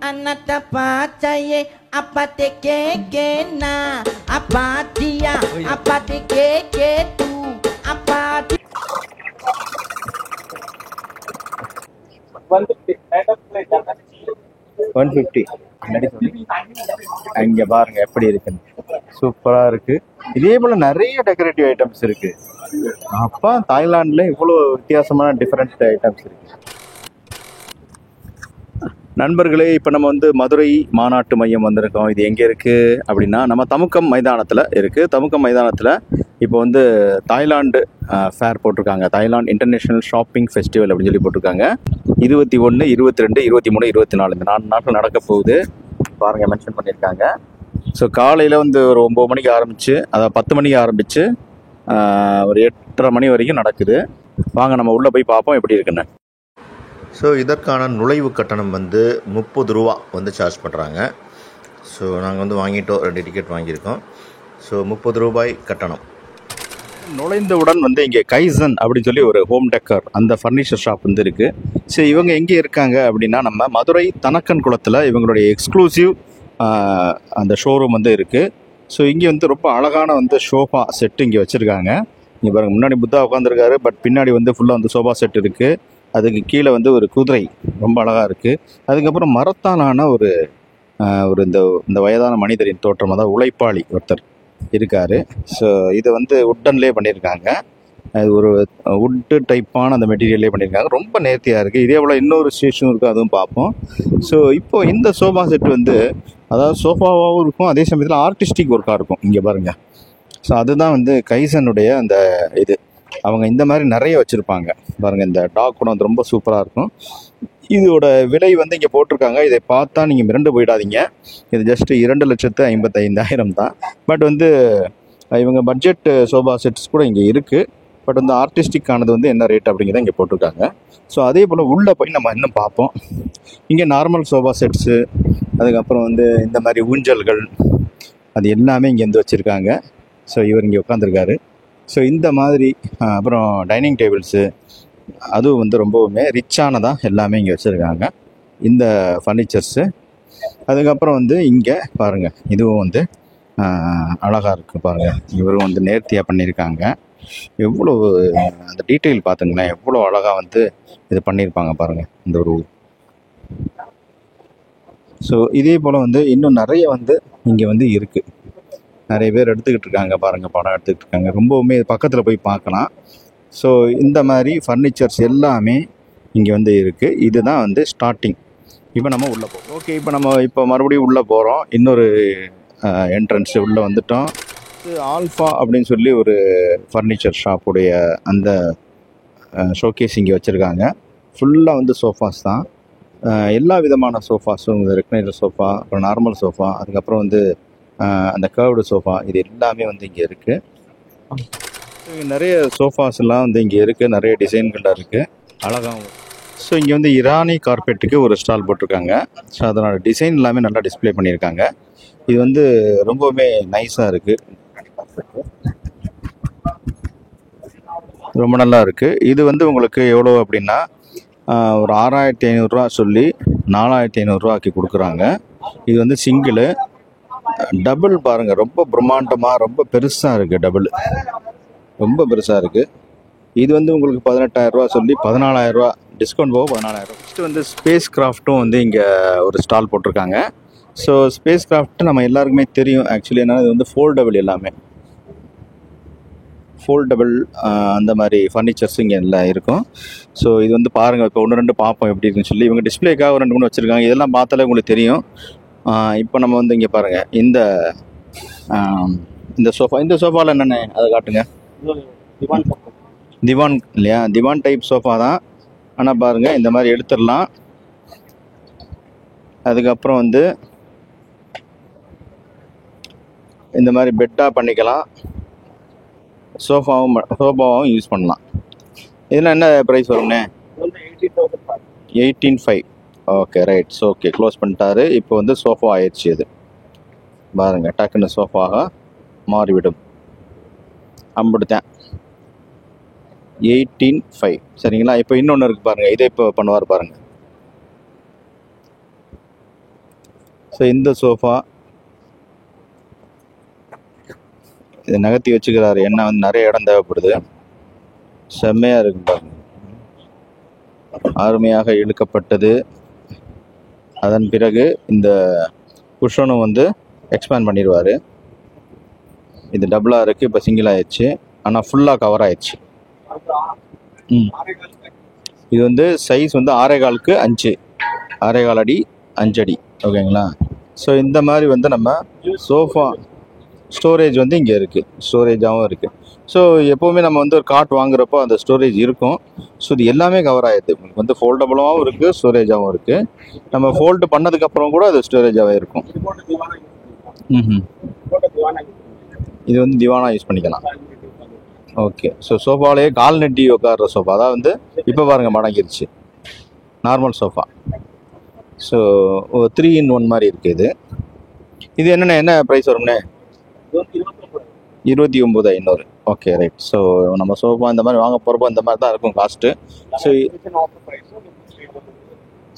Anata pacaye apa tekeke na apa dia apa tekeke tu apa dia. 150 இங்க பாருங்க எப்படி இருக்குன்னு. சூப்பரா இருக்கு. இதே போல நிறைய டெக்கரேட்டிவ் ஐட்டம்ஸ் இருக்கு. அப்பா தாய்லாந்துல இவ்வளவு வித்தியாசமான டிஃபரெண்ட் ஐட்டம்ஸ் இருக்கு. நண்பர்களே, இப்போ நம்ம வந்து மதுரை மாநாட்டு மையம் வந்திருக்கோம். இது எங்கே இருக்குது அப்படின்னா நம்ம தமுக்கம் மைதானத்தில் இருக்குது. தமுக்கம் மைதானத்தில் இப்போ வந்து தாய்லாந்து ஃபேர் போட்டிருக்காங்க. தாய்லாந்து இன்டர்நேஷ்னல் ஷாப்பிங் ஃபெஸ்டிவல் அப்படின்னு சொல்லி போட்டிருக்காங்க. 21, 22, 23, 24 இந்த 4 நாட்கள் நடக்க போகுது. பாருங்கள், மென்ஷன் பண்ணியிருக்காங்க. ஸோ காலையில் வந்து ஒரு 9 மணிக்கு ஆரம்பித்து, அதாவது 10 மணிக்கு ஆரம்பித்து ஒரு 8:30 மணி வரைக்கும் நடக்குது. வாங்க நம்ம உள்ளே போய் பார்ப்போம் எப்படி இருக்குன்னு. ஸோ இதற்கான நுழைவு கட்டணம் வந்து 30 ரூபா வந்து சார்ஜ் பண்ணுறாங்க. ஸோ நாங்கள் வந்து வாங்கிட்டோம், 2 டிக்கெட் வாங்கியிருக்கோம். ஸோ 30 ரூபாய் கட்டணம். நுழைந்தவுடன் வந்து இங்கே கைசன் அப்படின்னு சொல்லி ஒரு ஹோம் டெக்கர் அந்த ஃபர்னிச்சர் ஷாப் வந்து இருக்குது. ஸோ இவங்க எங்கே இருக்காங்க அப்படின்னா நம்ம மதுரை தனக்கன் குளத்தில் இவங்களுடைய எக்ஸ்க்ளூசிவ் அந்த ஷோரூம் வந்து இருக்குது. ஸோ இங்கே வந்து ரொம்ப அழகான வந்து சோஃபா செட்டு இங்கே வச்சுருக்காங்க. இங்கே பாருங்க, முன்னாடி புத்தா உட்காந்துருக்காரு, பட் பின்னாடி வந்து ஃபுல்லாக வந்து சோஃபா செட் இருக்குது. அதுக்கு கீழே வந்து ஒரு குதிரை ரொம்ப அழகாக இருக்குது. அதுக்கப்புறம் மரத்தாலான ஒரு இந்த வயதான மனிதரின் தோற்றம், அதாவது உழைப்பாளி ஒருத்தர் இருக்கார். ஸோ இதை வந்து உட்டன்லேயே பண்ணியிருக்காங்க. அது ஒரு உட்டு டைப்பான அந்த மெட்டீரியல்லே பண்ணியிருக்காங்க. ரொம்ப நேர்த்தியாக இருக்குது. இதே போல் இன்னொரு ஸ்டேஷனும் இருக்குது, அதுவும் பார்ப்போம். ஸோ இப்போது இந்த சோஃபா செட் வந்து அதாவது சோஃபாவாகவும் இருக்கும், அதே சமயத்தில் ஆர்டிஸ்டிக் ஒர்க்காக இருக்கும். இங்கே பாருங்கள். ஸோ அதுதான் வந்து கைசனுடைய அந்த இது. அவங்க இந்த மாதிரி நிறைய வச்சுருப்பாங்க. பாருங்கள், இந்த டாக் கூட வந்து ரொம்ப சூப்பராக இருக்கும். இதோட விலை வந்து இங்கே போட்டிருக்காங்க. இதை பார்த்தா நீங்கள் மிரண்டு போயிடாதீங்க. இது ஜஸ்ட்டு 2,55,000 தான். பட் வந்து இவங்க பட்ஜெட் சோஃபா செட்ஸ் கூட இங்கே இருக்குது. பட் வந்து ஆர்டிஸ்டிக்கானது வந்து என்ன ரேட் அப்படிங்கிறத இங்கே போட்டிருக்காங்க. ஸோ அதே போல் உள்ளே போய் நம்ம இன்னும் பார்ப்போம். இங்கே நார்மல் சோஃபா செட்ஸு, அதுக்கப்புறம் வந்து இந்த மாதிரி ஊஞ்சல்கள், அது எல்லாமே இங்கே வந்து வச்சுருக்காங்க. ஸோ இவர் இங்கே உட்காந்துருக்காரு. ஸோ இந்த மாதிரி அப்புறம் டைனிங் டேபிள்ஸு, அதுவும் வந்து ரொம்பவுமே ரிச்சானதாக எல்லாமே இங்கே வச்சுருக்காங்க இந்த ஃபர்னிச்சர்ஸு. அதுக்கப்புறம் வந்து இங்கே பாருங்கள், இதுவும் வந்து அழகாக இருக்குது. பாருங்கள், இவரும் வந்து நேர்த்தியாக பண்ணியிருக்காங்க. எவ்வளோ அந்த டீட்டெயில் பார்த்துங்களேன், எவ்வளோ அழகாக வந்து இது பண்ணியிருப்பாங்க பாருங்கள் இந்த ஒரு. ஸோ இதே போல் வந்து இன்னும் நிறைய வந்து இங்கே வந்து இருக்குது. நிறைய பேர் எடுத்துக்கிட்டு இருக்காங்க பாருங்கள், படம் எடுத்துக்கிட்டு இருக்காங்க. ரொம்பவுமே பக்கத்தில் போய் பார்க்கலாம். ஸோ இந்த மாதிரி ஃபர்னிச்சர்ஸ் எல்லாமே இங்கே வந்து இருக்குது. இதுதான் வந்து ஸ்டார்டிங். இப்போ நம்ம உள்ளே போகிறோம். ஓகே, இப்போ மறுபடியும் உள்ளே போகிறோம். இன்னொரு என்ட்ரன்ஸ் உள்ளே வந்துட்டோம். இது ஆல்ஃபா அப்படின்னு சொல்லி ஒரு ஃபர்னிச்சர் ஷாப்புடைய அந்த ஷோகேஸ் இங்கே வச்சுருக்காங்க. ஃபுல்லாக வந்து சோஃபாஸ் தான். எல்லா விதமான சோஃபாஸும், ரெக்னைலர் சோஃபா, அப்புறம் நார்மல் சோஃபா, அதுக்கப்புறம் வந்து அந்த கர்வ்டு சோஃபா, இது எல்லாமே வந்து இங்கே இருக்குது. நிறைய சோஃபாஸ் எல்லாம் வந்து இங்கே இருக்குது. நிறைய டிசைன்களாக இருக்குது, அழகாகவும். ஸோ இங்கே வந்து இரானி கார்பெட்டுக்கு ஒரு ஸ்டால் போட்டிருக்காங்க. ஸோ அதனோட டிசைன் எல்லாமே நல்லா டிஸ்பிளே பண்ணியிருக்காங்க. இது வந்து ரொம்பவுமே நைஸாக இருக்குது, ரொம்ப நல்லா இருக்குது. இது வந்து உங்களுக்கு எவ்வளோ அப்படின்னா ஒரு 6,500 சொல்லி 4,500 ஆக்கி கொடுக்குறாங்க. இது வந்து சிங்கிளு. டபுள் பாருங்கள், ரொம்ப பிரம்மாண்டமாக ரொம்ப பெருசாக இருக்குது. டபுள் ரொம்ப பெருசாக இருக்குது. இது வந்து உங்களுக்கு 18,000 சொல்லி 14,000, டிஸ்கவுண்ட் போக 14,000. நெக்ஸ்ட்டு வந்து ஸ்பேஸ் கிராஃப்ட்டும் வந்து இங்கே ஒரு ஸ்டால் போட்டிருக்காங்க. ஸோ ஸ்பேஸ் கிராஃப்ட் நம்ம எல்லாருக்குமே தெரியும். ஆக்சுவலி என்னன்னா, இது வந்து ஃபோல்டபிள், எல்லாமே ஃபோல்டபிள் அந்த மாதிரி ஃபர்னிச்சர்ஸ் இங்கே எல்லாம் இருக்கும். ஸோ இது வந்து பாருங்கள், இப்போ 1, 2 பார்ப்போம் எப்படி இருக்குன்னு சொல்லி. இவங்க டிஸ்பிளேக்காக ஒரு 2, 3 வச்சுருக்காங்க. இதெல்லாம் பார்த்தாலே உங்களுக்கு தெரியும். இப்போ நம்ம வந்து இங்கே பாருங்கள், இந்த சோஃபா, இந்த சோஃபாவில் என்னென்ன அதை காட்டுங்க. திவான் இல்லையா, திவான் டைப் சோஃபா தான். ஆனால் பாருங்கள், இந்த மாதிரி எடுத்துடலாம். அதுக்கப்புறம் வந்து இந்த மாதிரி பெட்டாக பண்ணிக்கலாம். சோஃபாவும் யூஸ் பண்ணலாம். இதெல்லாம் என்ன ப்ரைஸ் வரும்ண்ணே? 18,500. Okay, right. So okay, close பண்ணிட்டாரு. இப்போ வந்து சோஃபா ஆயிடுச்சு. இது பாருங்கள், டக்குன்னு சோஃபாக மாறிவிடும். அம்பிடுத்தேன் 18,500. சரிங்களா? இப்போ இன்னொன்று இருக்குது பாருங்கள், இதை இப்போ பண்ணுவார் பாருங்கள். ஸோ இந்த சோஃபா இதை நகர்த்தி வச்சுக்கிறாரு, என்ன வந்து நிறைய இடம் தேவைப்படுது. செம்மையாக இருக்கு பாருங்க, அருமையாக இழுக்கப்பட்டது. அதன் பிறகு இந்த குஷனும் வந்து எக்ஸ்பேண்ட் பண்ணிடுவார். இது டபுளாக இருக்குது, இப்போ சிங்கிள் ஆயிடுச்சு, ஆனால் ஃபுல்லாக கவர் ஆயிடுச்சு. இது வந்து சைஸ் வந்து 6.25க்கு 5, 6.25 அடி 5 அடி. ஓகேங்களா? ஸோ இந்த மாதிரி வந்து நம்ம சோஃபா ஸ்டோரேஜ் வந்து இங்கே இருக்குது, ஸ்டோரேஜாகவும் இருக்குது. ஸோ எப்போவுமே நம்ம வந்து ஒரு காட் வாங்குறப்போ அந்த ஸ்டோரேஜ் இருக்கும். ஸோ இது எல்லாமே கவர் ஆகிடுது. உங்களுக்கு வந்து ஃபோல்டபுளாகவும் இருக்குது, ஸ்டோரேஜாகவும் இருக்குது. நம்ம ஃபோல்டு பண்ணதுக்கப்புறம் கூட அது ஸ்டோரேஜாகவே இருக்கும். இது வந்து திவானா யூஸ் பண்ணிக்கலாம். ஓகே. ஸோ சோஃபாவிலேயே கால் நெட்டி உட்கார்ற சோஃபா தான் வந்து இப்போ பாருங்கள் மடங்கிருச்சு. Normal sofa. ஸோ 3-in-1 மாதிரி இருக்குது. இது என்ன ப்ரைஸ் வரும்னே? 29,500. Okay, right. ஸோ நம்ம சோஃபா இந்த மாதிரி வாங்க போகிறப்போ இந்த மாதிரி தான் இருக்கும் காஸ்ட்டு. ஸோ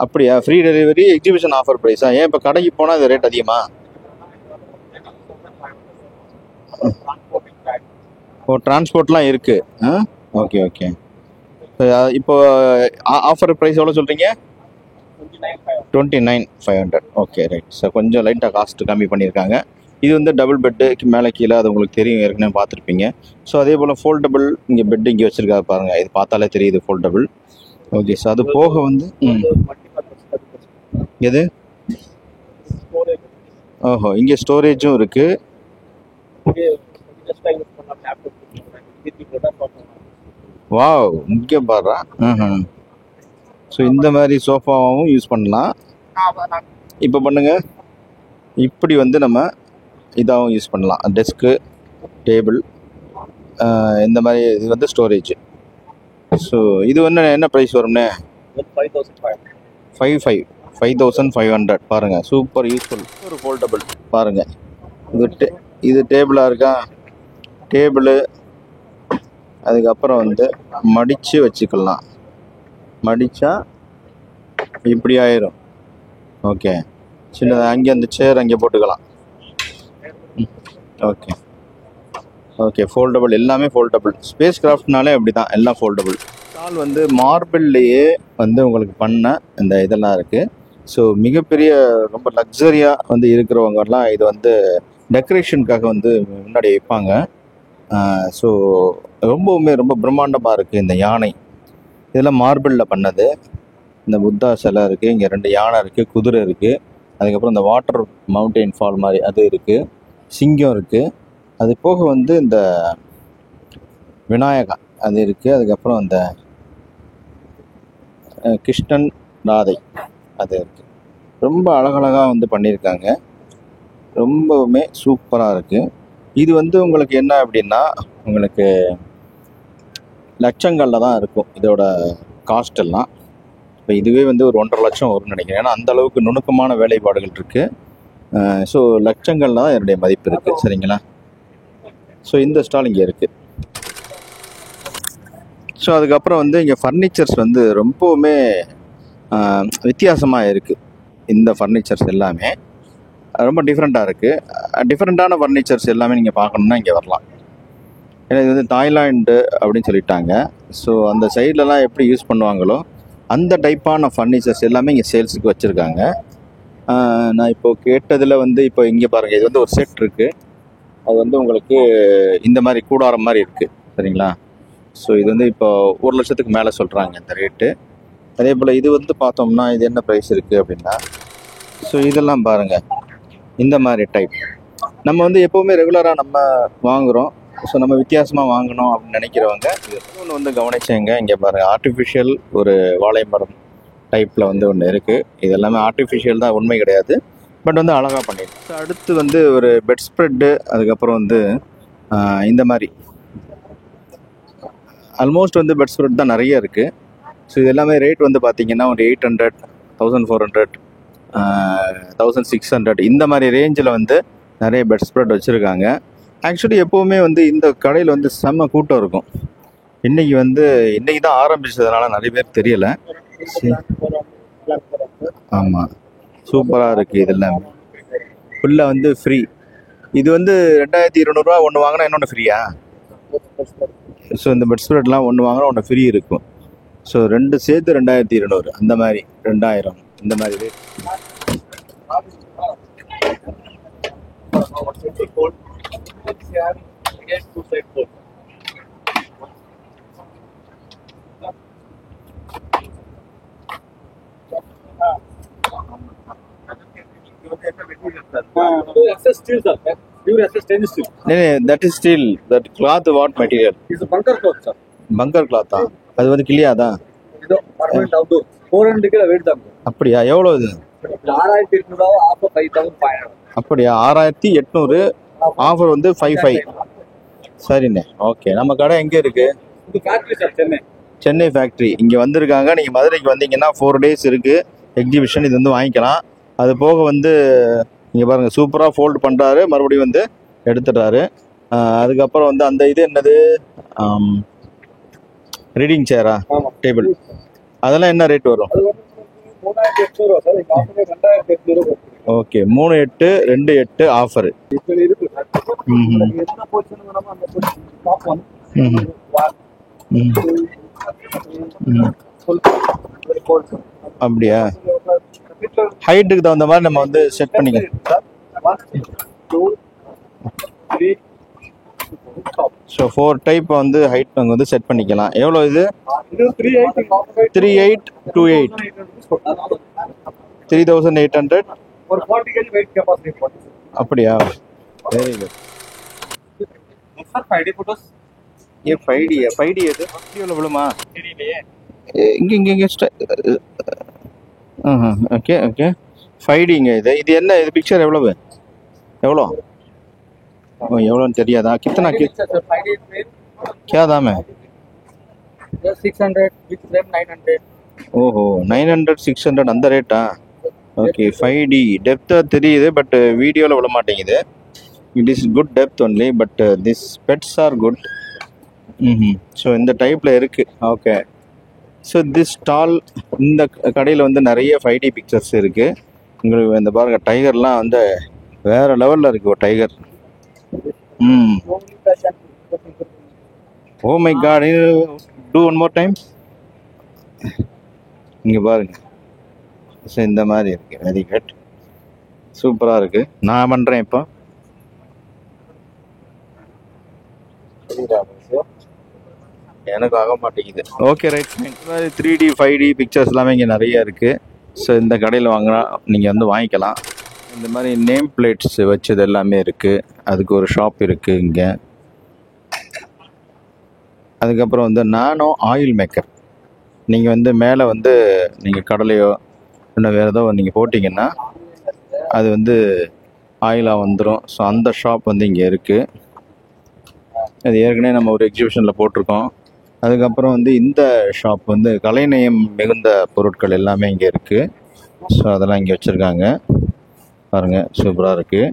அப்படியா? ஃப்ரீ டெலிவரி, எக்ஸிபிஷன் ஆஃபர் ப்ரைஸா? ஏன் இப்போ கடைக்கு போனால் இது ரேட் அதிகமா? ஓ, டிரான்ஸ்போர்ட்லாம் இருக்குது. Okay okay. இப்போ ஆஃபர் ப்ரைஸ் எவ்வளோ சொல்கிறீங்க? 29,500. Okay, right. ஸோ கொஞ்சம் லைட்டாக காஸ்ட்டு கம்மி பண்ணியிருக்காங்க. இது வந்து டபுள் பெட்டு, மேலே கீழே, அது உங்களுக்கு தெரியும், ஏற்கனவே பார்த்துருப்பீங்க. ஸோ அதே போல் ஃபோல்டபுள் இங்கே பெட்டு இங்கே வச்சுருக்காரு பாருங்கள், இது பார்த்தாலே தெரியுது ஃபோல்டபுள். ஓகே. ஸோ அது போக வந்து எது? ஓஹோ, இங்கே ஸ்டோரேஜும் இருக்குது. வாவ், இங்கே பாரு. ஸோ இந்த மாதிரி சோஃபாவும் யூஸ் பண்ணலாம். இப்போ பண்ணுங்க, இப்படி வந்து நம்ம இதாகவும் யூஸ் பண்ணலாம். டெஸ்க்கு, டேபிள், இந்த மாதிரி. இது வந்து ஸ்டோரேஜ். ஸோ இது வந்து என்ன ப்ரைஸ் வரும்னே? 5,500. பாருங்கள், சூப்பர் யூஸ்ஃபுல். ஒரு ஃபோல்டபுள் பாருங்கள். இது டேபிளாக இருக்கா? டேபிளு, அதுக்கப்புறம் வந்து மடித்து வச்சுக்கலாம். மடித்தா இப்படி ஆயிரும். ஓகே. சின்னதாக அங்கே அந்த சேர் அங்கே போட்டுக்கலாம். Okay okay. ஃபோல்டபுள், எல்லாமே ஃபோல்டபுள். ஸ்பேஸ் கிராஃப்ட்னாலே அப்படி தான், எல்லாம் ஃபோல்டபுள். ஸ்டால் வந்து மார்பிள்லேயே வந்து உங்களுக்கு பண்ண இந்த இதெல்லாம் இருக்குது. ஸோ மிகப்பெரிய ரொம்ப லக்ஸரியாக வந்து இருக்கிறவங்கலாம் இது வந்து டெக்கரேஷனுக்காக வந்து முன்னாடி வைப்பாங்க. ஸோ ரொம்பவுமே ரொம்ப பிரம்மாண்டமாக இருக்குது இந்த யானை. இதெல்லாம் மார்பிளில் பண்ணது. இந்த புத்தா சிலை இருக்குது, இங்கே 2 யானை இருக்குது, குதிரை இருக்குது, அதுக்கப்புறம் இந்த வாட்டர் மவுண்டெயின் ஃபால் மாதிரி அது இருக்குது, சிங்கம் இருக்குது. அது போக வந்து இந்த விநாயகா அது இருக்குது, அதுக்கப்புறம் அந்த கிருஷ்ணன் ராதை அது இருக்குது. ரொம்ப அழகழகாக வந்து பண்ணியிருக்காங்க, ரொம்பவுமே சூப்பராக இருக்குது. இது வந்து உங்களுக்கு என்ன அப்படின்னா, உங்களுக்கு லட்சங்களில் தான் இருக்கும் இதோட காஸ்ட் எல்லாம். இப்போ இதுவே வந்து ஒரு 1.5 லட்சம் வரும்னு நினைக்கிறேன், ஏன்னா அந்த அளவுக்கு நுணுக்கமான வேலைப்பாடுகள் இருக்குது. ஸோ லட்சங்களில் தான் என்னுடைய மதிப்பு இருக்குது. சரிங்களா? ஸோ இந்த ஸ்டால் இங்கே இருக்குது. ஸோ அதுக்கப்புறம் வந்து இங்கே ஃபர்னிச்சர்ஸ் வந்து ரொம்பவுமே வித்தியாசமாக இருக்குது. இந்த ஃபர்னிச்சர்ஸ் எல்லாமே ரொம்ப டிஃப்ரெண்ட்டாக இருக்குது. டிஃப்ரெண்ட்டான ஃபர்னிச்சர்ஸ் எல்லாமே நீங்கள் பார்க்கணுன்னா இங்கே வரலாம். ஏன்னா இது வந்து தாய்லாண்டு அப்படின்னு சொல்லிட்டாங்க. ஸோ அந்த சைட்லலாம் எப்படி யூஸ் பண்ணுவாங்களோ அந்த டைப்பான ஃபர்னிச்சர்ஸ் எல்லாமே இங்கே சேல்ஸுக்கு வச்சுருக்காங்க. நான் இப்போது கேட்டதில் வந்து இப்போ இங்கே பாருங்கள், இது வந்து ஒரு செட் இருக்குது. அது வந்து உங்களுக்கு இந்த மாதிரி கூடாரம் மாதிரி இருக்குது. சரிங்களா? ஸோ இது வந்து இப்போ 1 லட்சத்துக்கு மேலே சொல்கிறாங்க இந்த ரேட்டு. அதே போல் இது வந்து பார்த்தோம்னா இது என்ன ப்ரைஸ் இருக்குது அப்படின்னா, ஸோ இதெல்லாம் பாருங்கள், இந்த மாதிரி டைப் நம்ம வந்து எப்போவுமே ரெகுலராக நம்ம வாங்குகிறோம். ஸோ நம்ம வித்தியாசமாக வாங்கணும் அப்படின்னு நினைக்கிறவங்க ஒன்று வந்து கவனிச்சேங்க. இங்கே பாருங்கள், ஆர்டிஃபிஷியல் ஒரு வாழை மரம் டைப்பில் வந்து ஒன்று இருக்குது. இது எல்லாமே ஆர்டிஃபிஷியல் தான், உண்மை கிடையாது, பட் வந்து அழகாக பண்ணிடுறோம். ஸோ அடுத்து வந்து ஒரு பெட் ஸ்ப்ரெட்டு, அதுக்கப்புறம் வந்து இந்த மாதிரி ஆல்மோஸ்ட் வந்து பெட் ஸ்ப்ரெட் தான் நிறைய இருக்குது. ஸோ இது எல்லாமே ரேட் வந்து பார்த்திங்கன்னா ஒரு 800, 1400, 1600 இந்த மாதிரி ரேஞ்சில் வந்து நிறைய பெட் ஸ்ப்ரெட் வச்சுருக்காங்க. ஆக்சுவலி எப்போவுமே வந்து இந்த கடையில் வந்து செம்ம கூட்டம் இருக்கும். இன்றைக்கி தான் ஆரம்பிச்சதுனால நிறைய பேர் தெரியலை. ஆமாம், சூப்பராக இருக்குது இதெல்லாம். ஃபுல்லாக வந்து ஃப்ரீ. இது வந்து 2200 ஒன்று வாங்கினா இன்னொன்று ஃப்ரீயா? ஸோ இந்த பெட் ஸ்ப்ரெட்லாம் ஒன்று வாங்கினா ஒன்று ஃப்ரீ இருக்கும். ஸோ ரெண்டு சேர்த்து 2200 அந்த மாதிரி 2000 இந்த மாதிரி rate. That is steel. That cloth what material? It's a bunker cloth, sir. Bunker cloth ஆ? அது வந்து கிளியாதா? இது permanent outdoor. 400 கிலோ weight தான். அப்படியா? எவ்வளோ இது? 6800 ஆஃபர் 5500. அப்படியா? 6800 ஆஃபர் வந்து 55. சரிண்ணே, ஓகே. நம்ம கடை எங்கே இருக்கு? இது factory sir, Chennai. Chennai factory இங்கே வந்திருக்காங்க. நீங்கள் மதுரைக்கு வந்தீங்கன்னா 4 days இருக்குது எக்ஸிபிஷன். இது வந்து வாங்கிக்கலாம். அது போக வந்து இங்கே பாருங்கள், சூப்பராக ஃபோல்டு பண்ணுறாரு, மறுபடியும் வந்து எடுத்துடுறாரு. அதுக்கப்புறம் வந்து அந்த இது என்னது, ரீடிங் சேரா, டேபிள், அதெல்லாம் என்ன ரேட் வரும்? Okay, 3828 offer. அப்படியா? ஹைட்டுக்கு தகுந்த மாதிரி நம்ம வந்து செட் பண்ணிக்கலாம். ஸோ 4 டைப் வந்து ஹைட் நாங்கள் வந்து செட் பண்ணிக்கலாம். எவ்வளோ இது? 3828, 3800. அப்படியா? Very good. ஏ 5D, 5D எது? வீடியோவில் விழுமா? இங்கே ஓகே ஓகே, 5Dங்க இது. இது என்ன இது? பிக்சர் எவ்வளவு? எவ்வளோ எவ்வளோன்னு தெரியாதா? கித்தனா क्या दाम है? 600 with them 900. ஓஹோ, 900 600 அந்த ரேட்டா? ஓகே, 5D டெப்த்தாக தெரியுது, பட் வீடியோவில் விட மாட்டேங்குது. It is good depth only, but this pets are good. So இந்த டைப்பில் இருக்குது. ஓகே, ஸோ திஸ் ஸ்டால், இந்த கடையில் வந்து நிறைய 5D பிக்சர்ஸ் இருக்குது. உங்களுக்கு இந்த பாருங்கள், டைகர்லாம் வந்து வேறு லெவலில் இருக்குது. ஒரு tiger. Oh my god, do one more time. இங்கே பாருங்க, ஸோ இந்த மாதிரி இருக்குது. வெரி குட், சூப்பராக இருக்குது. நான் பண்ணுறேன் இப்போ. எனக்கு ஆக மாட்டேங்குது. Okay, right. இந்த மாதிரி 3D 5D பிக்சர்ஸ் எல்லாமே இங்கே நிறைய இருக்குது. ஸோ இந்த கடையில் வாங்கினா நீங்கள் வந்து வாங்கிக்கலாம். இந்த மாதிரி நேம் பிளேட்ஸ் வச்சது எல்லாமே இருக்குது. அதுக்கு ஒரு ஷாப் இருக்குது இங்கே. அதுக்கப்புறம் வந்து நானோ ஆயில் மேக்கர். நீங்கள் வந்து மேலே வந்து நீங்கள் கடலையோ இல்லை வேறு ஏதோ நீங்கள் போட்டிங்கன்னா அது வந்து ஆயிலாக வந்துடும். ஸோ அந்த ஷாப் வந்து இங்கே இருக்குது. அது ஏற்கனவே நம்ம ஒரு எக்ஸிபிஷனில் போட்டிருக்கோம். அதுக்கப்புறம் வந்து இந்த ஷாப் வந்து கலைநயம் மிகுந்த பொருட்கள் எல்லாமே இங்கே இருக்குது. ஸோ அதெல்லாம் இங்கே வச்சுருக்காங்க பாருங்கள், சூப்பராக இருக்குது.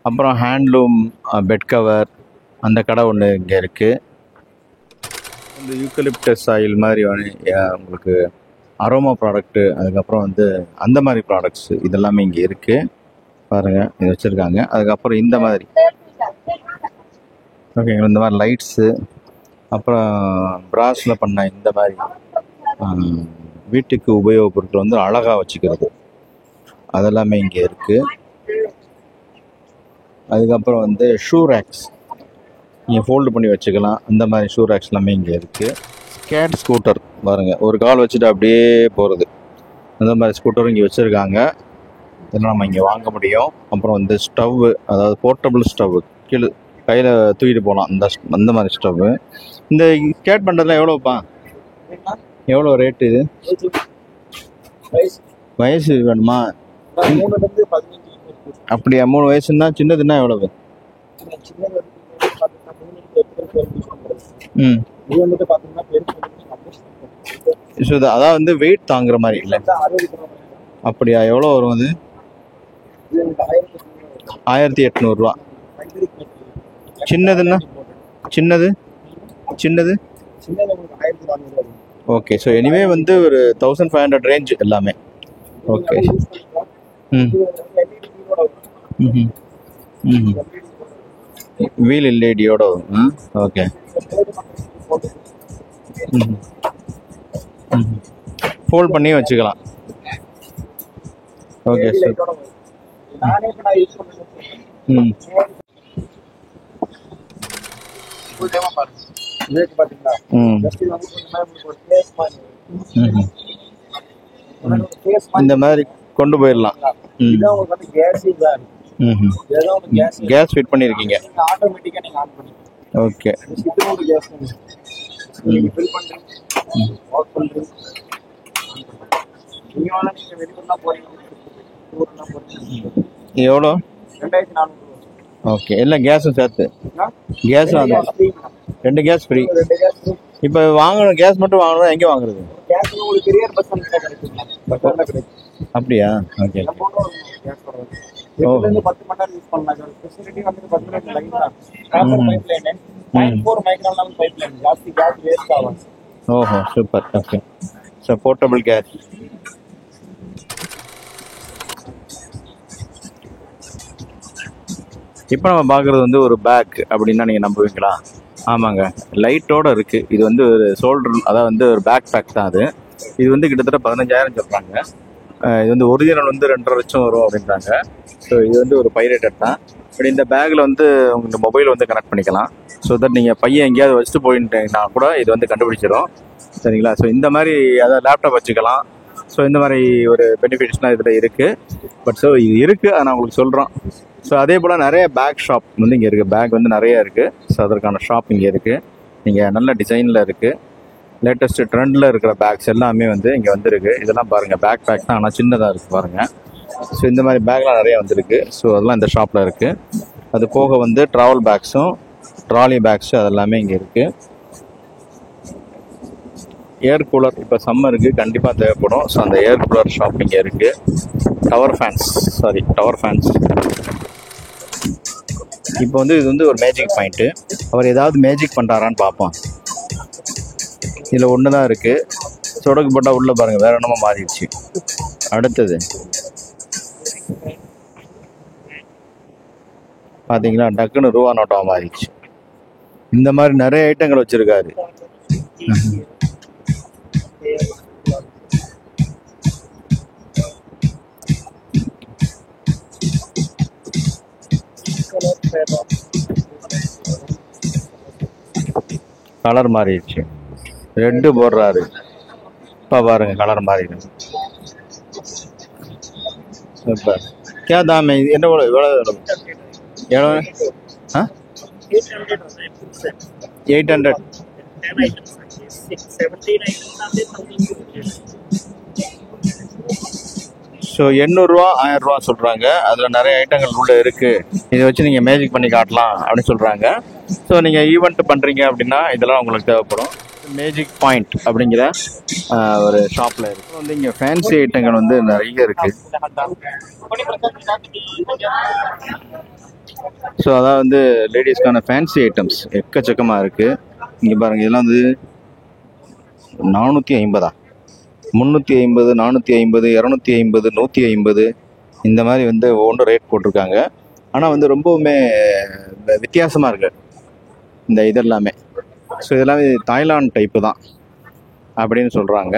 அப்புறம் ஹேண்ட்லூம் பெட் கவர் அந்த கடை ஒன்று இங்கே இருக்குது. இந்த யூக்கலிப்டஸ் ஆயில் மாதிரி உங்களுக்கு அரோமா ப்ராடக்ட்டு, அதுக்கப்புறம் வந்து அந்த மாதிரி ப்ராடக்ட்ஸு இதெல்லாமே இங்கே இருக்குது பாருங்கள், இது வச்சுருக்காங்க. அதுக்கப்புறம் இந்த மாதிரி ஓகே, இந்த மாதிரி லைட்ஸு, அப்புறம் பிராஸில் பண்ண இந்த மாதிரி வீட்டுக்கு உபயோகப் பொருட்கள் வந்து அழகாக வச்சுக்கிறது அதெல்லாமே இங்கே இருக்குது. அதுக்கப்புறம் வந்து ஷூ ரேக்ஸ் நீங்கள் ஃபோல்டு பண்ணி வச்சுக்கலாம். அந்த மாதிரி ஷூ ரேக்ஸ் எல்லாமே இங்கே இருக்குது. ஸ்கேட் ஸ்கூட்டர் பாருங்கள், ஒரு கால் வச்சுட்டு அப்படியே போகிறது, அந்த மாதிரி ஸ்கூட்டரும் இங்கே வச்சுருக்காங்க. இதெல்லாம் நம்ம இங்கே வாங்க முடியும். அப்புறம் வந்து ஸ்டவ்வு, அதாவது போர்ட்டபிள் ஸ்டவ்வு, கீழே கையில் தூக்கிட்டு போகலாம், அந்த மாதிரி ஸ்டவ்வு. இந்த ஸ்கேட் பண்ணுறதுலாம் எவ்வளோப்பா? எவ்வளோ ரேட்டு இது? வயசு வேணுமா? அப்படியா? 3 வயசுன்னா. சின்னதுன்னா எவ்வளவு? ஸோ அதான் வந்து வெயிட் தாங்குற மாதிரி இல்லை. அப்படியா? எவ்வளோ வரும் அது? 1800 சின்னதுன்னா? சின்னது ஓகே. ஸோ எனிவே வந்து ஒரு 1500 ரேஞ்ச் எல்லாமே. ஓகே ம் ம் ம் வீல் எல்இடியோட வரும். ஓகே. ம் ம் ஃபோல்ட் பண்ணி வச்சுக்கலாம். Okay sir. ம் ம் இந்த மாதிரி கொண்டு போயிடலாம். ம் கேஸ் ஃபிட் பண்ணியிருக்கீங்க. ஓகே. எவ்வளோ? ஓகே. எல்லாம் கேஸும் சேர்த்து கேஸும் அந்த 2 கேஸ் ஃப்ரீ. இப்போ வாங்கணும், கேஸ் மட்டும் வாங்கணும், எங்கே வாங்குறது? அப்படியா? ஓகே. ஓ ஓஹோ super. Okay. So portable case. இப்போ நம்ம பார்க்குறது வந்து ஒரு பேக் அப்படின்னா நீங்கள் நம்புவீங்களா? ஆமாங்க, லைட்டோடு இருக்குது. இது வந்து ஒரு ஷோல்டர், அதாவது வந்து ஒரு பேக் பேக் தான் அது. இது வந்து கிட்டத்தட்ட 15,000 சொல்கிறாங்க. இது வந்து ஒரிஜினல் வந்து 2.5 லட்சம் வரும் அப்படின்றாங்க. ஸோ இது வந்து ஒரு பைரேட்டட் தான். இப்படி இந்த பேக்கில் வந்து உங்கள் மொபைல் வந்து கனெக்ட் பண்ணிக்கலாம். ஸோ தட் நீங்கள் பையன் எங்கேயாவது வச்சுட்டு போயிட்டீங்கன்னா கூட இது வந்து கண்டுபிடிச்சிடும். சரிங்களா? ஸோ இந்த மாதிரி அதாவது லேப்டாப் வச்சுக்கலாம். ஸோ இந்த மாதிரி ஒரு பெனிஃபிட்ஸ்லாம் இதில் இருக்குது. பட் ஸோ இது இருக்குது, அதை நான் உங்களுக்கு சொல்கிறோம். ஸோ அதே போல் நிறைய பேக் ஷாப் வந்து இங்கே இருக்குது. பேக் வந்து நிறைய இருக்குது. ஸோ அதற்கான ஷாப் இங்கே இருக்குது. நீங்கள் நல்ல டிசைனில் இருக்குது. லேட்டஸ்ட்டு ட்ரெண்டில் இருக்கிற பேக்ஸ் எல்லாமே வந்து இங்கே வந்துருக்கு. இதெல்லாம் பாருங்கள், பேக் பேக் தான், ஆனால் சின்னதாக இருக்குது பாருங்கள். ஸோ இந்த மாதிரி பேக்லாம் நிறைய வந்துருக்கு. ஸோ அதெல்லாம் இந்த ஷாப்பில் இருக்குது. அது போக வந்து ட்ராவல் பேக்ஸும் ட்ராலி பேக்ஸு அதெல்லாமே இங்கே இருக்குது. ஏர் கூலர் இப்போ சம்மருக்கு கண்டிப்பாக தேவைப்படும். ஸோ அந்த ஏர் கூலர் ஷாப் இங்கே இருக்குது. Tower fans. இப்போ வந்து இது வந்து ஒரு மேஜிக் பாயிண்ட்டு. அவர் ஏதாவது மேஜிக் பண்ணுறாரான்னு பார்ப்போம். இதில் ஒன்று தான் இருக்குது. சொடக்கு போட்டால் உள்ளே பாருங்கள் வேறு என்னமோ மாறிடுச்சு. அடுத்தது பார்த்தீங்களா, டக்குன்னு ரூபா நோட்டாக மாறிடுச்சு. இந்த மாதிரி நிறைய ஐட்டங்கள் வச்சுருக்காரு. கலர் மாறிடுச்சு. ரெட்டு போடுறாரு. இப்போ பாருங்க கலர் மாறிடும். சூப்பர். क्या दाम है? என்ன எவ்வளோ? ஆ 800. ஸோ 800 1000 சொல்கிறாங்க. அதில் நிறைய ஐட்டங்கள் உள்ளே இருக்குது. இதை வச்சு நீங்கள் மேஜிக் பண்ணி காட்டலாம் அப்படின்னு சொல்கிறாங்க. ஸோ நீங்கள் ஈவெண்ட் பண்ணுறீங்க அப்படின்னா இதெல்லாம் உங்களுக்கு தேவைப்படும். மேஜிக் பாயிண்ட் அப்படிங்கிற ஒரு ஷாப்பில் இருக்குது. வந்து இங்கே ஃபேன்சி ஐட்டங்கள் வந்து நிறைய இருக்குது. ஸோ அதாவது வந்து லேடிஸ்க்கான ஃபேன்சி ஐட்டம்ஸ் எக்கச்சக்கமாக இருக்குது. இங்கே பாருங்கள், இதெல்லாம் வந்து 450, 350, 450, 250, 150 இந்த மாதிரி வந்து ஒவ்வொன்றும் ரேட் போட்டிருக்காங்க. ஆனால் வந்து ரொம்பவுமே வித்தியாசமாக இருக்குது இந்த இதெல்லாமே. ஸோ இதெல்லாமே தாய்லாந்து டைப்பு தான் அப்படின்னு சொல்கிறாங்க.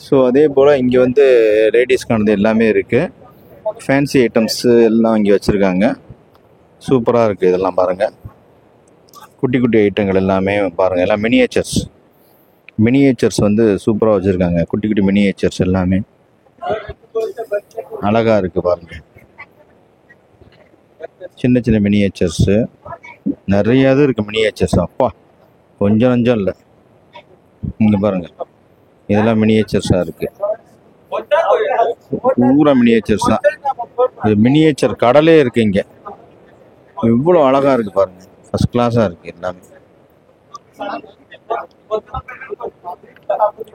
ஸோ அதே போல் இங்கே வந்து லேடிஸ்க்கானது எல்லாமே இருக்குது. ஃபேன்சி ஐட்டம்ஸு எல்லாம் இங்கே வச்சுருக்காங்க. சூப்பராக இருக்குது. இதெல்லாம் பாருங்கள், குட்டி குட்டி ஐட்டங்கள் எல்லாமே பாருங்கள். எல்லாம் மினியேச்சர்ஸ் வந்து சூப்பராக வச்சுருக்காங்க. குட்டி குட்டி மினியேச்சர்ஸ் எல்லாமே அழகாக இருக்குது பாருங்கள். சின்ன சின்ன மினியேச்சர்ஸு நிறைய இது இருக்குது. மினியேச்சர்ஸ் அப்பா கொஞ்சம் நஞ்சம் இல்லை. இங்கே பாருங்கள், இதெல்லாம் மினியேச்சர்ஸாக இருக்குது. பூரா மினியேச்சர்ஸ் தான். இது மினியேச்சர் கடலே இருக்குது இங்கே. இவ்வளோ அழகாக இருக்குது பாருங்கள். ஃபஸ்ட் கிளாஸாக இருக்குது எல்லாமே.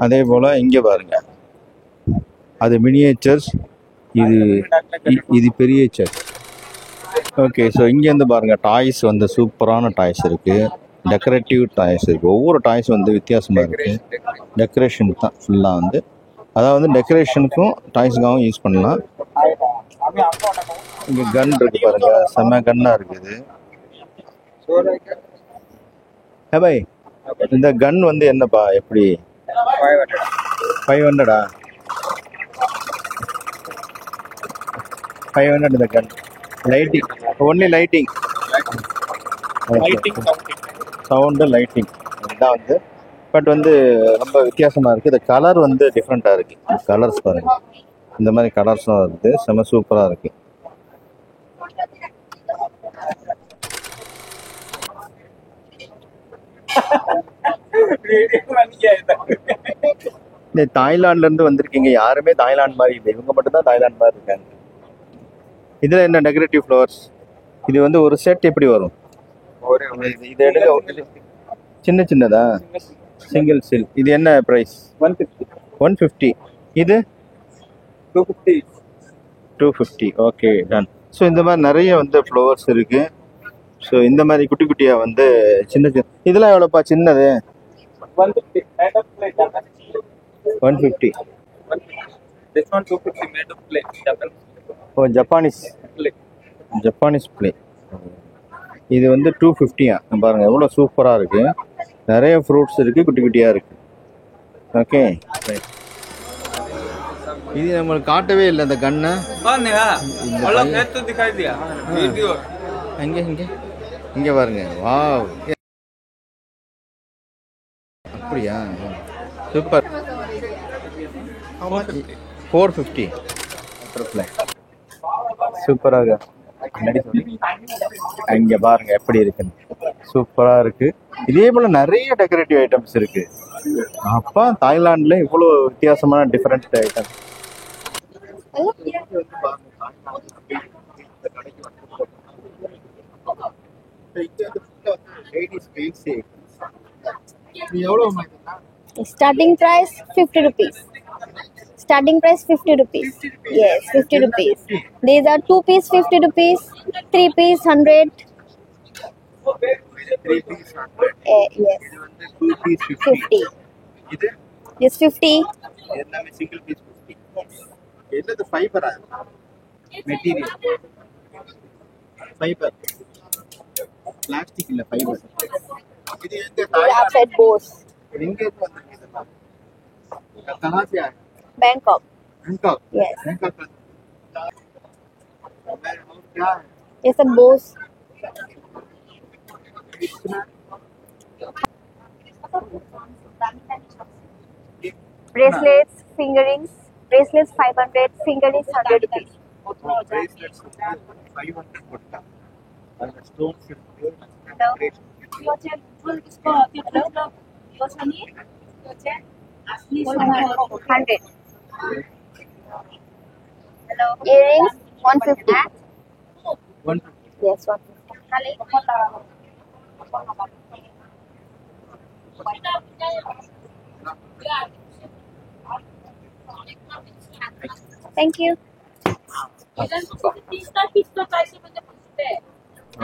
அதே போல் இங்கே பாருங்கள், அது மினியேச்சர்ஸ், இது பெரிய சர்ச். ஓகே. ஸோ இங்கேருந்து பாருங்கள், டாய்ஸ் வந்து சூப்பரான டாய்ஸ் இருக்குது. டெக்கரேட்டிவ் டாய்ஸ் இருக்குது. ஒவ்வொரு டாய்ஸ் வந்து வித்தியாசமாக இருக்குது. டெக்கரேஷனுக்கு தான் ஃபுல்லாக வந்து, அதாவது டெக்கரேஷனுக்கும் டாய்ஸுக்காகவும் யூஸ் பண்ணலாம். இங்கே கன் இருக்கு பாருங்க, செம்ம கன்னாக இருக்குது. பாய் இந்த கன் வந்து என்னப்பா எப்படி? 500 500 இந்த gun. Lighting only lighting sound lighting இதுதான் வந்து. பட் வந்து ரொம்ப வித்தியாசமாக இருக்குது. இந்த கலர் வந்து டிஃப்ரெண்ட்டாக இருக்குது. கலர்ஸ் பாருங்கள், இந்த மாதிரி கலர்ஸ்லாம் இருக்குது, செம்ம சூப்பராக இருக்குது. இந்த தாய்லாந்துலேருந்து வந்திருக்கீங்க, யாருமே தாய்லாந்து மாதிரி இல்லை, இவங்க மட்டும்தான் தாய்லாந்து மாதிரி இருக்காங்க. இதில் என்ன டெக்கரேட்டிவ் ஃப்ளவர்ஸ்? இது வந்து ஒரு செட் எப்படி வரும்? இது எடுக்க சின்ன சின்னதா சிங்கிள் சில். இது என்ன ப்ரைஸ்? 150. இது 250. Okay, ton. ஸோ இந்த மாதிரி நிறைய வந்து ஃப்ளவர்ஸ் இருக்குது. ஸோ இந்த மாதிரி குட்டி குட்டியாக வந்து சின்ன சின்ன இதெல்லாம் எவ்வளோப்பா சின்னது? 150. ஓ, ஜப்பானீஸ் பிளே. இது வந்து 250. பாருங்கள் எவ்வளோ சூப்பராக இருக்குது. நிறைய ஃப்ரூட்ஸ் இருக்குது, குட்டி குட்டியாக இருக்குது. ஓகே, இது நம்மளுக்கு காட்டவே இல்லை அந்த கண்ணை. இங்கே பாருங்க, வாவ், அப்படியா, சூப்பர். 450 பட்டர்ஃப்ளை, சூப்பராக. இங்கே பாருங்க எப்படி இருக்குன்னு, சூப்பராக இருக்கு. இதே போல நிறைய டெக்கரேட்டிவ் ஐட்டம்ஸ் இருக்கு. அப்பா தாய்லாந்துல இவ்வளோ வித்தியாசமான different item. Starting price 50 rupees. Starting price 50 rupees. Yes, 50 rupees. These are 2 piece 50 rupees, 3 piece 100. Yes. 50. Yes, 50. Single piece 50. Yes. Fiber material. Fiber. Plastic illa fiber. Outside bows. कहाँ से आए? Bangkok. Bangkok. Yes. Bangkok. क्या है? Yes, and bows. Bracelets, fingerings. Bracelets 500, fingerings 100 rupees. Bracelets 500 पड़ता. और stones 50. इसको 100. Earrings 150. 150. Yes, 150. Thank you.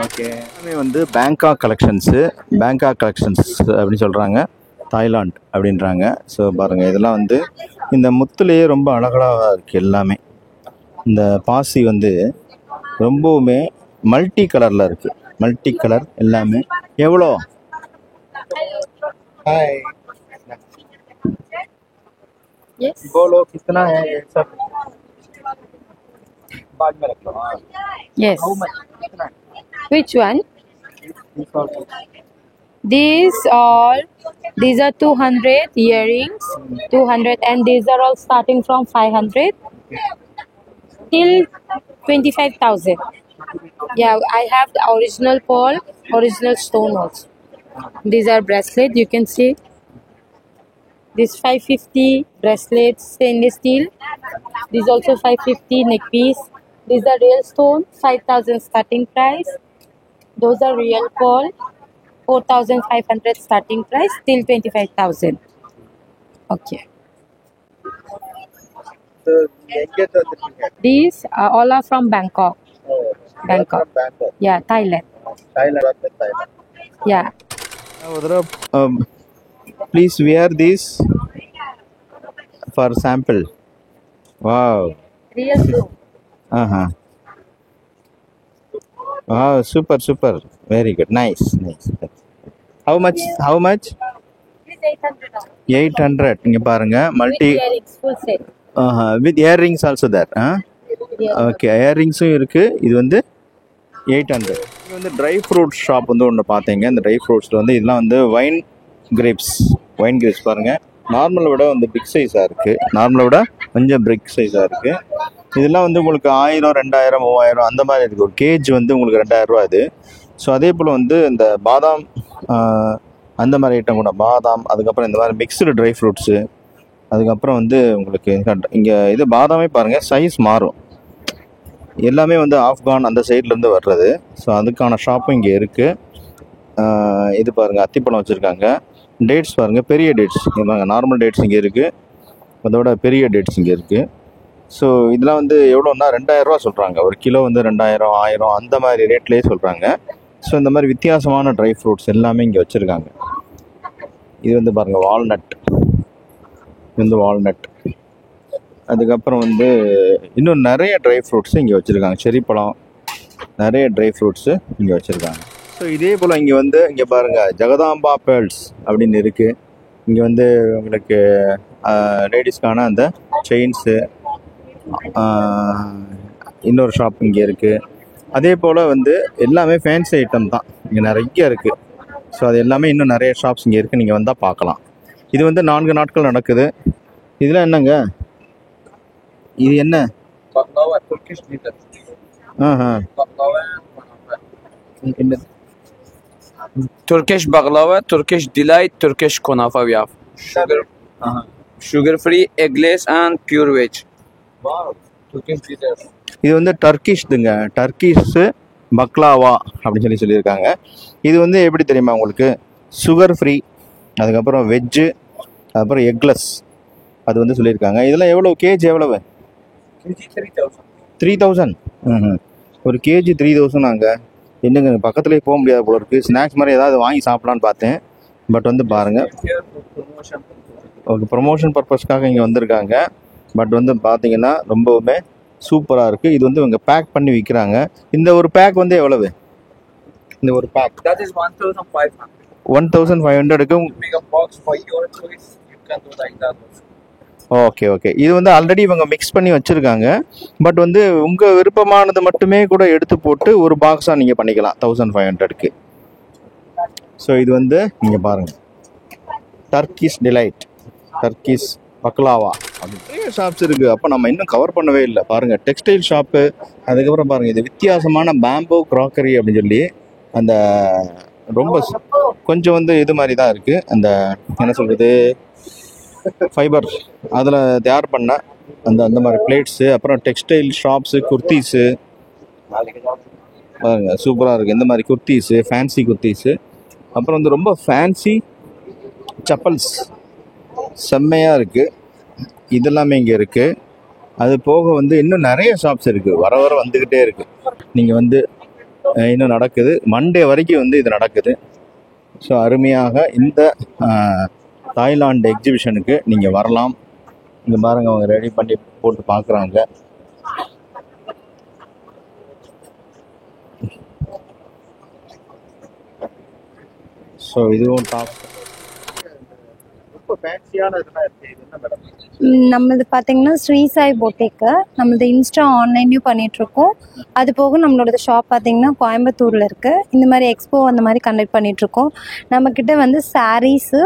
Okay, எல்லாமே வந்து பேங்காக் கலெக்ஷன்ஸு அப்படின்னு சொல்கிறாங்க, தாய்லாந்து அப்படின்றாங்க. ஸோ பாருங்கள், இதெல்லாம் வந்து இந்த முத்துலேயே ரொம்ப அழகழகாக இருக்குது எல்லாமே. இந்த பாசி வந்து ரொம்பவுமே மல்டி கலரில் இருக்குது, மல்டி கலர் எல்லாமே. எவ்வளோ? हाय, Yes. बोलो कितना है ये सब? बाद में रख लो. Yes. How much? कितना है? Which one? This also. These are 200 earrings, 200, and these are all starting from 500 till 25,000. Yeah, I have the original pearl, original stone also. These are bracelets, you can see. This 550 bracelets, stainless steel. This also 550 neck piece. These are real stone, 5,000 starting price. Those are real pearl, 4,500 starting price till 25,000. Okay. So, எங்கேருந்து வந்துருக்கீங்க? These all are from Bangkok. Bangkok. Bangkok. Yeah, Thailand. Thailand. Yeah. Please wear this for sample. Wow. Real blue. Super, super. Very good. Nice, nice. How much? How much? This 800. 800. இங்க பாருங்க With multi earrings, full set. With earrings also there. Yeah. Okay, இயர்ரிங்ஸும் இருக்கு. இது வந்து 800. இது வந்து dry fruit shop வந்து ஒன்று பார்த்தீங்க. இந்த ட்ரை ஃப்ரூட்ஸில் வந்து இதெல்லாம் வந்து ஒயின் கிரேப்ஸ் பாருங்கள். நார்மலை விட வந்து பிக் சைஸாக இருக்குது. நார்மலை விட கொஞ்சம் பிக் சைஸாக இருக்குது. இதெல்லாம் வந்து உங்களுக்கு 1000, 2000, 3000 அந்த மாதிரி இருக்குது. ஒரு கேஜ் வந்து உங்களுக்கு 2000 ரூபா இது. ஸோ அதே போல் வந்து இந்த பாதாம் அந்த மாதிரி ஐட்டம் கூட பாதாம், அதுக்கப்புறம் இந்த மாதிரி மிக்சடு ட்ரை ஃப்ரூட்ஸு, அதுக்கப்புறம் வந்து உங்களுக்கு இங்கே இது பாதாமே பாருங்கள் சைஸ் மாறும். எல்லாமே வந்து ஆப்கான் அந்த சைட்லேருந்து வர்றது. ஸோ அதுக்கான ஷாப்பும் இங்கே இருக்குது. இது பாருங்கள் அத்திப்பழம் வச்சுருக்காங்க. டேட்ஸ் பாருங்கள், பெரிய டேட்ஸ் பாருங்கள். நார்மல் டேட்ஸ் இங்கே இருக்குது, அதோட பெரிய டேட்ஸ் இங்கே இருக்குது. ஸோ இதெல்லாம் வந்து எவ்வளோன்னா 2000 ரூபா சொல்கிறாங்க. ஒரு கிலோ வந்து 2000, 1000 அந்த மாதிரி ரேட்லேயே சொல்கிறாங்க. ஸோ இந்த மாதிரி வித்தியாசமான ட்ரை ஃப்ரூட்ஸ் எல்லாமே இங்கே வச்சுருக்காங்க. இது வந்து பாருங்கள் வால்நட், இது வந்து வால்நட். அதுக்கப்புறம் வந்து இன்னும் நிறைய ட்ரை ஃப்ரூட்ஸு இங்கே வச்சுருக்காங்க. செரி பழம், நிறைய ட்ரை ஃப்ரூட்ஸு இங்கே வச்சுருக்காங்க. ஸோ இதே போல் இங்கே வந்து இங்கே பாருங்கள் ஜெகதாம்பா பேர்ல்ஸ் அப்படின்னு இருக்குது. இங்கே வந்து உங்களுக்கு லேடிஸ்க்கான அந்த செயின்ஸு, இன்னொரு ஷாப் இங்கே இருக்குது. அதே போல் வந்து எல்லாமே ஃபேன்சி ஐட்டம் தான் இங்கே நிறைய இருக்குது. ஸோ அது எல்லாமே இன்னும் நிறைய ஷாப்ஸ் இங்கே இருக்குது. நீங்கள் வந்தால் பார்க்கலாம். இது வந்து 4 நாட்கள் நடக்குது. இதில் என்னங்க இது என்ன? Baklava, Turkish delight. Baklava, என்னது? Turkish baklava, Turkish delight, Turkish kunafa we have. Sugar free, eggless and pure veg. wow, Turkish delight. இது வந்து டர்க்கிஷ்துங்க. டர்க்கிஷு பக்லாவா அப்படின்னு சொல்லியிருக்காங்க. இது வந்து எப்படி தெரியுமா உங்களுக்கு? சுகர் ஃப்ரீ, அதுக்கப்புறம் வெஜ்ஜு, அதுக்கப்புறம் எக்லெஸ் அது வந்து சொல்லியிருக்காங்க. இதெல்லாம் எவ்வளோ கேஜி? எவ்வளவு? Kg 3000. 3000. ஒரு கேஜி 3000 நாங்கள் என்னங்க பக்கத்துலேயே போக முடியாது போல இருக்குது. ஸ்நாக்ஸ் மாதிரி ஏதாவது வாங்கி சாப்பிட்லான்னு பார்த்தேன். பட் வந்து பாருங்கள், Here for promotion. ஒரு ப்ரொமோஷன் பர்பஸ்க்காக இங்கே வந்திருக்காங்க. பட் வந்து பார்த்தீங்கன்னா ரொம்பவுமே சூப்பராக இருக்குது. இது வந்து இவங்க பேக் பண்ணி விற்கிறாங்க. இந்த ஒரு பேக் வந்து எவ்வளவு? இந்த ஒரு பேக் That is 1500. 1500க்கு. Make a box for your choice. You can do like that also. Okay okay. இது வந்து ஆல்ரெடி இவங்க மிக்ஸ் பண்ணி வச்சுருக்காங்க. பட் வந்து உங்கள் விருப்பமானது மட்டுமே கூட எடுத்து போட்டு ஒரு பாக்ஸாக நீங்கள் பண்ணிக்கலாம் 1500க்கு. ஸோ இது வந்து நீங்கள் பாருங்கள் டர்க்கிஷ் டிலைட், டர்க்கிஷ் பக்லாவா அப்படின்னு நிறைய ஷாப்ஸ் இருக்குது. அப்போ நம்ம இன்னும் கவர் பண்ணவே இல்லை. பாருங்கள் டெக்ஸ்டைல் ஷாப்பு, அதுக்கப்புறம் பாருங்கள் இது வித்தியாசமான பேம்போ க்ராக்கரி அப்படின்னு சொல்லி அந்த ரொம்ப கொஞ்சம் வந்து இது மாதிரி தான் இருக்குது. அந்த என்ன சொல்கிறது ஃபைபர் அதில் தயார் பண்ண அந்த மாதிரி பிளேட்ஸு, அப்புறம் டெக்ஸ்டைல் ஷாப்ஸு, குர்த்தீஸு பாருங்கள் சூப்பராக இருக்குது. இந்த மாதிரி குர்த்தீஸு, ஃபேன்சி குர்த்தீஸு, அப்புறம் வந்து ரொம்ப ஃபேன்சி செப்பல்ஸ் செம்மையாக இருக்குது. இதெல்லாமே இங்கே இருக்குது. அது போக வந்து இன்னும் நிறைய ஷாப்ஸ் இருக்குது, வர வர வந்துக்கிட்டே இருக்குது. நீங்கள் வந்து இன்னும் நடக்குது, மண்டே வரைக்கும் வந்து இது நடக்குது. ஸோ அருமையாக இந்த தாய்லாந்து எக்ஸிபிஷனுக்கு நீங்கள் வரலாம். இங்கே பாருங்க அவங்க ரெடி பண்ணி போட்டு பார்க்குறாங்க. ஸோ இதுவும் டாப் ரொம்ப ஃபேன்சியான இதெல்லாம் இருக்குது. இது என்ன மேடம்? நம்மளது பார்த்தீங்கன்னா ஸ்ரீ சாய் பொட்டிக்கு நம்மளது இன்ஸ்டா ஆன்லைன்லையும் பண்ணிகிட்ருக்கோம். அது போக நம்மளோட ஷாப் பார்த்தீங்கன்னா கோயம்புத்தூரில் இருக்குது. இந்த மாதிரி எக்ஸ்போ அந்த மாதிரி கண்டக்ட் பண்ணிகிட்ருக்கோம். நம்மக்கிட்ட வந்து சாரீஸு,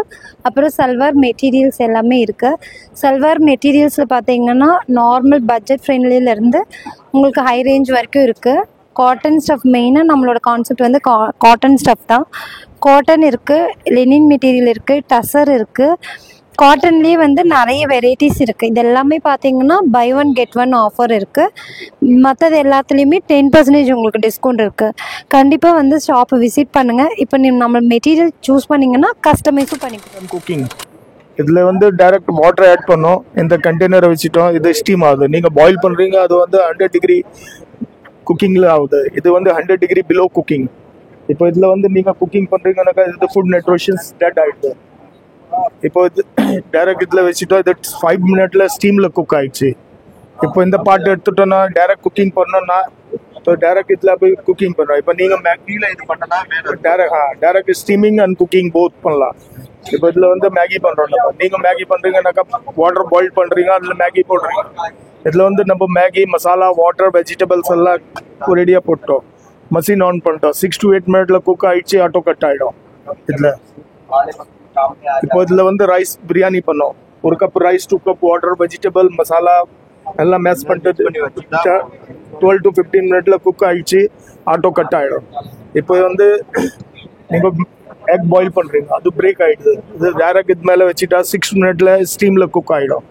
அப்புறம் சல்வார் மெட்டீரியல்ஸ் எல்லாமே இருக்குது. சல்வார் மெட்டீரியல்ஸில் பார்த்தீங்கன்னா நார்மல் பட்ஜெட் ஃப்ரெண்ட்லியிலேருந்து உங்களுக்கு ஹை ரேஞ்ச் வரைக்கும் இருக்குது. காட்டன் ஸ்டஃப் மெயினாக நம்மளோட கான்செப்ட் வந்து காட்டன் ஸ்டஃப் தான். காட்டன் இருக்குது, லெனின் மெட்டீரியல் இருக்குது, டசர் இருக்குது. காட்டன்லேயே வந்து நிறைய வெரைட்டிஸ் இருக்குது. இது எல்லாமே பார்த்தீங்கன்னா பை 1 get 1 ஆஃபர் இருக்குது. மற்றது எல்லாத்துலேயுமே 10% உங்களுக்கு டிஸ்கவுண்ட் இருக்குது. கண்டிப்பாக வந்து ஷாப்பை விசிட் பண்ணுங்கள். இப்போ நம்ம மெட்டீரியல் சூஸ் பண்ணிங்கன்னா கஸ்டமைஸும் பண்ணிக்கலாம். குக்கிங் இதில் வந்து டைரக்ட் வாட்டர் ஆட் பண்ணோம். இந்த கண்டெய்னரை வச்சுட்டோம், இது ஸ்டீம் ஆகுது. நீங்கள் பாயில் பண்ணுறீங்க, அது வந்து 100 டிகிரி குக்கிங்கில் ஆகுது. இது வந்து 100 டிகிரி பிலோ குக்கிங். இப்போ இதில் வந்து நீங்கள் குக்கிங் பண்ணுறீங்கன்னாக்கா இது ஃபுட் நியூட்ரிஷன்ஸ் டெட் ஆகிடுது. இப்போ இது டைரக்ட் இதில் வச்சுட்டோம், இது 5 மினிட்ல ஸ்டீமில் குக் ஆகிடுச்சு. இப்போ இந்த பார்ட் எடுத்துட்டோன்னா டைரக்ட் குக்கிங் பண்ணோன்னா तो डायरेक्ट इतना போய் குக்கிங் பண்றோம். இப்போ நீங்க மேகில இது பண்ணனா direct steaming and cooking both பண்ணலாம். இப்போ இதுல வந்து மேகி பண்றோம். நீங்க மேகி பண்றீங்கன்னாக்கா வாட்டர் பாயில் பண்றீங்க, அதுல மேகி போடுறீங்க. இதுல வந்து நம்ம மேகி மசாலா வாட்டர் வெஜிடபிள்ஸ் எல்லாம் ரெடியா போட்டோம். மஷின் ஆன் பண்ணிட்டோம். 6 to 8 மினிட்ல குக் ஆயிடுச்சு, ஆட்டோ கட் ஆயிடும். இதுல இப்போ இதுல வந்து ரைஸ் பிரியாணி பண்ணோம். 1 cup rice, 2 cup water, vegetable masala எல்லாம் மேஷ் பண்ணிட்டு 12 to 15 மினிட்ல குக் ஆயிடுச்சு, ஆட்டோ கட் ஆயிடும். இப்போ வந்து நீங்க எக் பாயில் பண்றீங்க, அது பிரேக் ஆயிடுது. இது டைரக்ட் இது மேல வச்சுட்டா 6 மினிட்ல ஸ்டீம்ல குக் ஆயிடும்.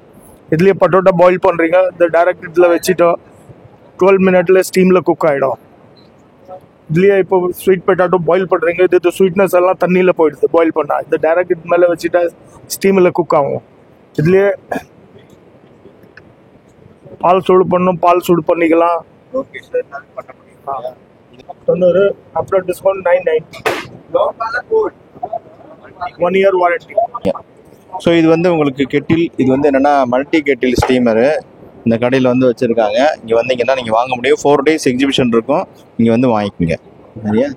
இதுலயே பட்டோட்டா பாயில் பண்றீங்க, இது டைரக்ட் இதுல வச்சுட்டா 12 மினிட்ல ஸ்டீம்ல குக் ஆயிடும். இதுலயே இப்போ ஸ்வீட் பொட்டேட்டோ பாயில் பண்றீங்க, இது ஸ்வீட்னஸ் எல்லாம் தண்ணியில போயிடுது பாயில் பண்ணா. இது டைரக்ட் இது மேல வச்சுட்டா ஸ்டீம்ல குக் ஆகும். இதுலயே பால் சூடு பண்ணும், பால் சூடு பண்ணிக்கலாம். தொண்ணூறு அப்புறம் டிஸ்கவுண்ட் 990. 1 year warranty. ஸோ இது வந்து உங்களுக்கு கெட்டில், இது வந்து என்னென்னா மல்டி கெட்டில் ஸ்டீமரு இந்த கடையில் வந்து வச்சுருக்காங்க. இங்கே வந்தீங்கன்னா நீங்கள் வாங்க முடியும். 4 days எக்ஸிபிஷன் இருக்கும், நீங்கள் வந்து வாங்கிக்கோங்க. சரியா?